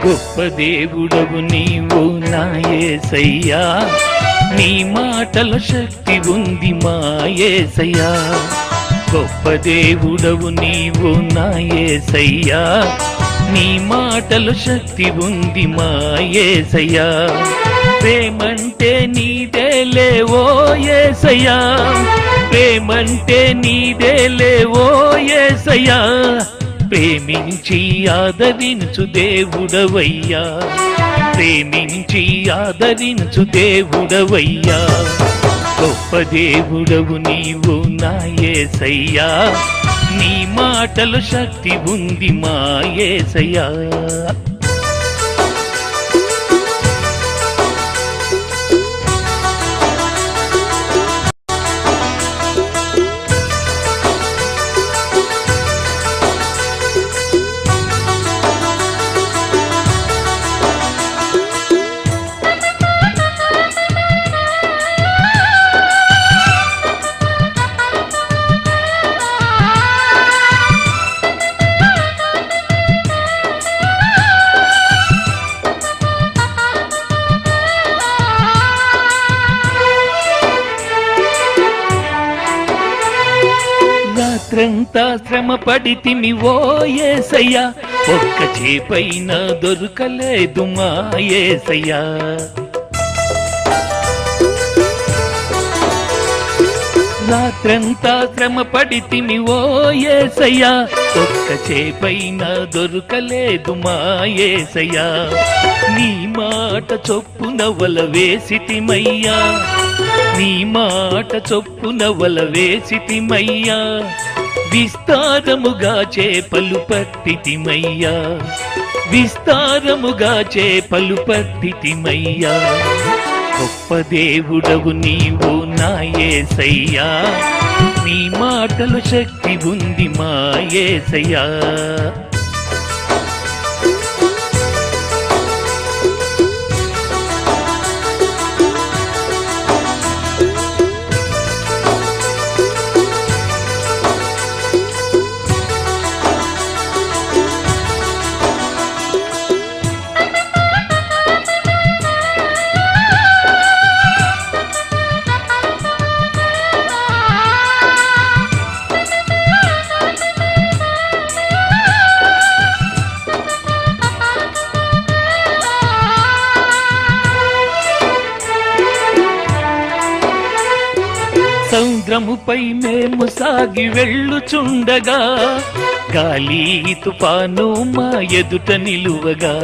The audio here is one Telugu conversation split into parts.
గొప్ప దేవుడవు నీవు నా యేసయ్యా, నీ మాటల శక్తి ఉంది మా యేసయ్యా. గొప్ప దేవుడవు నీవు నా యేసయ్యా, నీ మాటల శక్తి ఉంది మా యేసయ్యా. ప్రేమంటే నీదేలే ఓ యేసయ్యా, ప్రేమంటే నీదేలే ఓ యేసయ్యా. ప్రేమించి ఆదరించు దేవుడవయ్యా, ప్రేమించి ఆదరించు దేవుడవయ్యా. గొప్ప దేవుడవు నీవు నా యేసయ్యా, నీ మాటల శక్తి ఉంది మా యేసయ్యా. రాత్రంతా శ్రమ పడితిమి ఓ యేసయ్యా, ఒక్క చేపైనా దొరకలేదు మా యేసయ్యా. రాత్రంతా శ్రమ పడితిమి ఓ యేసయ్యా, ఒక్క చేపైనా దొరకలేదు మా యేసయ్యా. నీ మాట చొప్పున వల వేసితిమయ్యా, నీ మాట చొప్పున వల వేసితిమయ్యా. విస్తారముగా చేపలు పట్టితిమయ్యా, విస్తారముగా చేపలు పట్టితిమయ్యా. గొప్ప దేవుడవు నీవు నా యేసయ్యా, నీ మాటలు శక్తి ఉంది మా యేసయ్యా. సముద్రముపై మేము సాగి వెళ్ళుచుండగా, గాలి తుఫాను మా ఎదుట నిలువగా.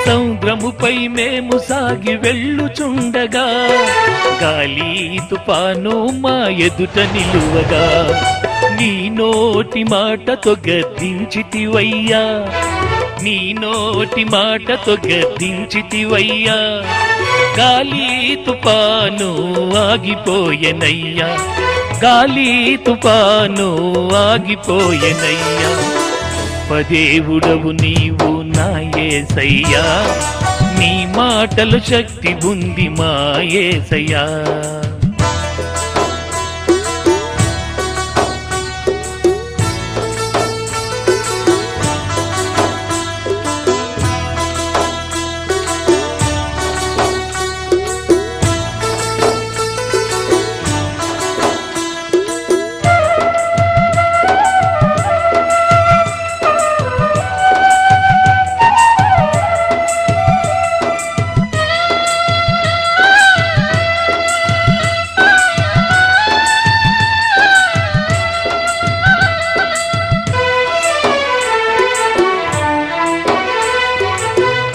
సముద్రముపై మేము సాగి వెళ్ళుచుండగా, గాలి తుఫాను మా ఎదుట నిలువగా. నీ నోటి మాటతో గద్దించితివయ్యా, నీ నోటి మాటతో గద్దించితివయ్యా. గాలి తుఫాను ఆగిపోయెనయ్యా, గాలి తుఫాను ఆగిపోయెనయ్యా. గొప్ప దేవుడవు నీవు నా యేసయ్యా, నీ మాటల శక్తి ఉంది మా యేసయ్యా.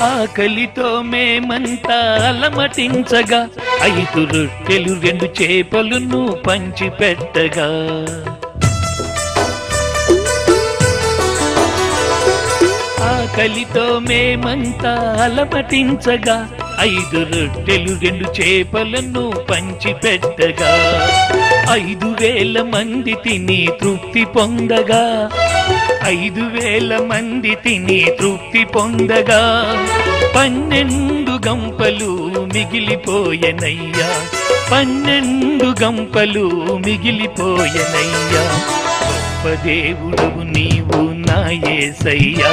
ఆకలితో మేమంతా అలమటించగా, 5 రొట్టెలు 2 చేపలను పంచిపెట్టగా. ఆకలితో మేమంతా అలమటించగా, 5 రొట్టెలు 2 చేపలను పంచిపెట్టగా. 5,000 మంది తిని తృప్తి పొందగా, 5,000 మంది తిని తృప్తి పొందగా. 12 గంపలు మిగిలిపోయెనయ్యా, 12 గంపలు మిగిలిపోయెనయ్యా. గొప్ప దేవుడవు నీవు నా యేసయ్యా,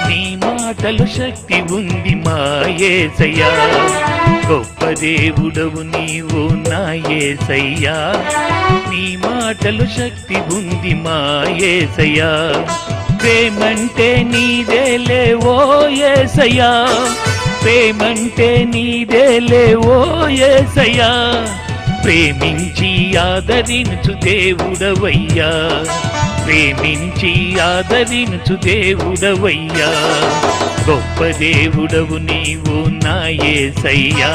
నీ మాటలు శక్తి ఉంది మా యేసయ్యా. గొప్ప దేవుడవు నీవు నా యేసయ్యా, నీ మాటలు శక్తి ఉంది మా యేసయ్యా. ప్రేమంటే నీదేలే ఓ యేసయ్యా, ప్రేమంటే నీదేలే ఓ యేసయ్యా. ప్రేమించి ఆదరించు దేవుడవయ్యా, ప్రేమించి ఆదరించు దేవుడవయ్యా. గొప్ప దేవుడవు నీవు నా యేసయ్యా,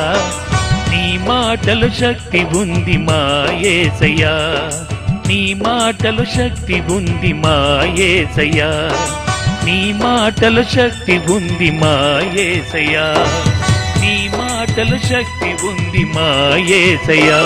నీ మాటలు శక్తి ఉంది మా యేసయ్యా, నీ మాటలు శక్తి ఉంది మా యేసయ్యా, నీ మాటలు శక్తి ఉంది మా యేసయ్యా, నీ మాటలు శక్తి ఉంది మా యేసయ్యా.